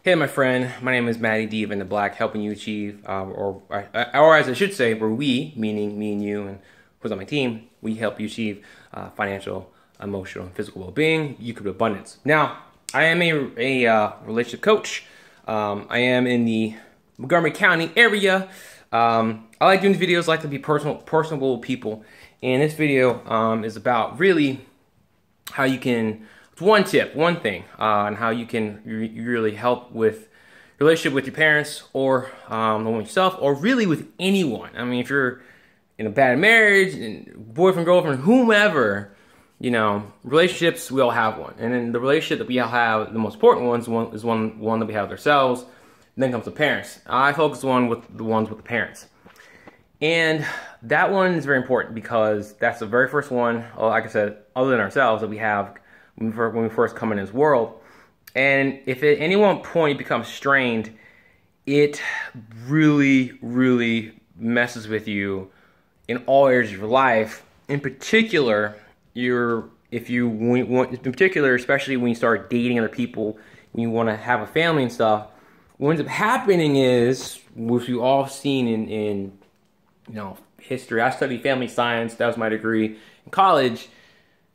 Hey, my friend. My name is Matty Deep in the Black, helping you achieve, or as I should say, where we, meaning me and you, and who's on my team, we help you achieve financial, emotional, and physical well-being. You could abundance. Now, I am a relationship coach. I am in the Montgomery County area. I like doing these videos. I like to be personable with people, and this video is about really how you can. It's one tip, one thing on how you can really help with your relationship with your parents or the one yourself, or really with anyone. I mean, if you're in a bad marriage, boyfriend, girlfriend, whomever, you know, relationships, we all have one. And then the relationship that we all have, the most important one is one that we have with ourselves. And then comes the parents. I focus on the ones with the parents. And that one is very important because that's the very first one, like I said, other than ourselves, that we have when we first come in this world. And if at any one point you become strained, it really messes with you in all areas of your life. In particular, especially when you start dating other people, when you want to have a family and stuff, what ends up happening is, which you all have seen in history. I studied family science. That was my degree in college.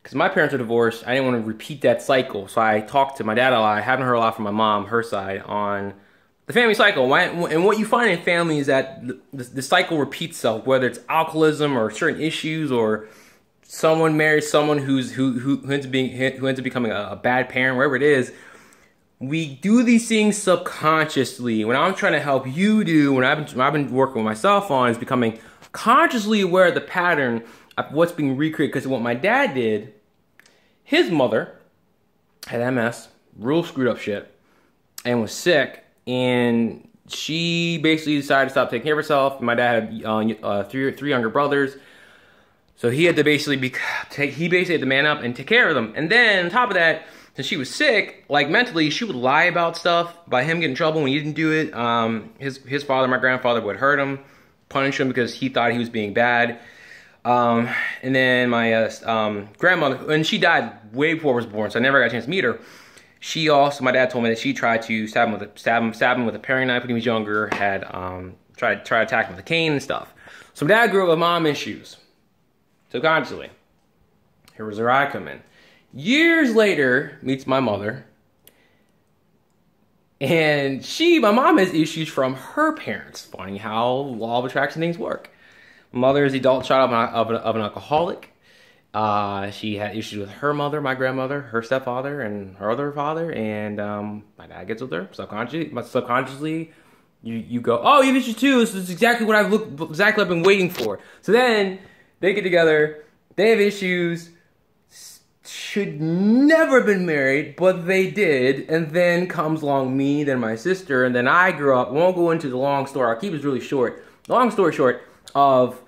Because my parents are divorced, I didn't want to repeat that cycle. So I talked to my dad a lot. I haven't heard a lot from my mom, her side, on the family cycle. And what you find in family is that the cycle repeats itself, whether it's alcoholism or certain issues, or someone marries someone who ends up becoming a bad parent, wherever it is. We do these things subconsciously. What I'm trying to help you do, what I've been working with myself on, is becoming consciously aware of the pattern of what's being recreated. Because what my dad did, his mother had MS, real screwed up shit, and was sick, and she basically decided to stop taking care of herself. My dad had three younger brothers, so he had to basically had to man up and take care of them. And then on top of that, since she was sick, like mentally, she would lie about stuff, by him getting in trouble when he didn't do it. His father, my grandfather, would hurt him, punish him because he thought he was being bad. And then my grandmother, and she died way before I was born, so I never got a chance to meet her. She also, my dad told me that she tried to stab him with a paring knife when he was younger. Had tried to attack him with a cane and stuff. So my dad grew up with mom issues, subconsciously. Here was where I come in. Years later, meets my mother, and my mom has issues from her parents. Funny how law of attraction things work. Mother is the adult child of an alcoholic. She had issues with her mother, my grandmother, her stepfather, and her other father. And my dad gets with her subconsciously. You go, oh, you have issues too. This is exactly what I've been waiting for. So then they get together. They have issues. Should never have been married, but they did. And then comes along me, then my sister, and then I grew up. Won't go into the long story. I'll keep it really short. Long story short, of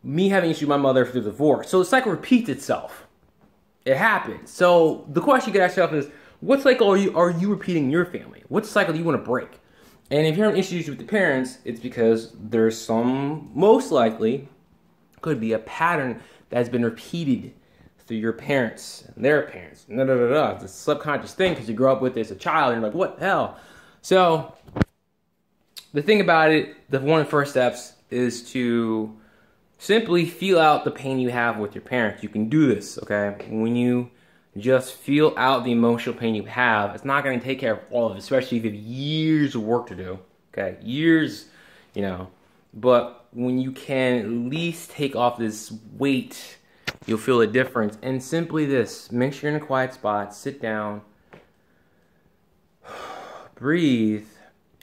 me having issues with my mother through divorce. So the cycle repeats itself. It happens. So the question you can ask yourself is, what cycle are you repeating in your family? What cycle do you want to break? And if you're having issues with the parents, it's because there's most likely, could be a pattern that has been repeated through your parents and their parents. It's a subconscious thing because you grow up with it as a child and you're like, what the hell? So the thing about it, one of the first steps is to simply feel out the pain you have with your parents. You can do this, okay? When you just feel out the emotional pain you have, it's not going to take care of all of it, especially if you have years of work to do, okay? Years, But when you can at least take off this weight, you'll feel a difference. And simply this, make sure you're in a quiet spot, sit down, breathe.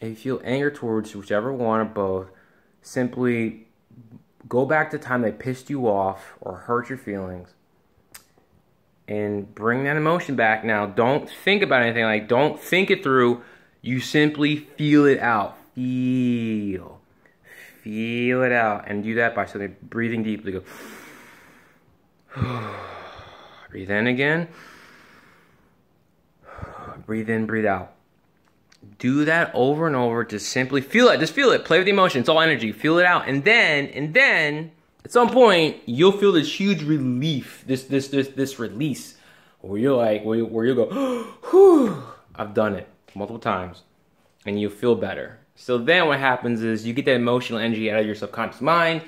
If you feel anger towards whichever one or both, simply go back to the time they pissed you off or hurt your feelings and bring that emotion back. Now, don't think about anything. Don't think it through. You simply feel it out. Feel it out. And do that by simply breathing deeply. Go. Breathe in again. Breathe in, breathe out. Do that over and over. Just simply feel it. Just feel it. Play with the emotion. It's all energy. Feel it out. And then, at some point, you'll feel this huge relief. This release. Where you're like, where you'll go, whew, I've done it. multiple times, and you feel better. So then what happens is you get that emotional energy out of your subconscious mind,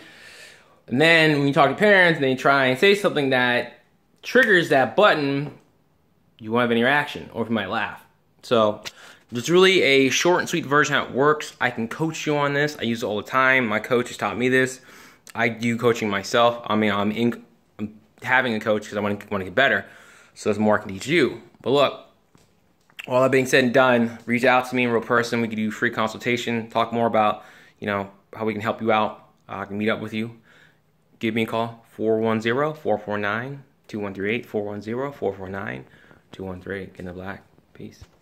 and then when you talk to parents and they try and say something that triggers that button, you won't have any reaction, or you might laugh. So it's really a short and sweet version how it works. I can coach you on this. I use it all the time. My coach has taught me this. I do coaching myself. I mean, I'm having a coach because I want to get better. So there's more I can teach you. But look, all that being said and done, reach out to me in real person. We can do free consultation, talk more about, how we can help you out. I can meet up with you. Give me a call, 410-449-2138, 410-449-2138. Get in the black. Peace.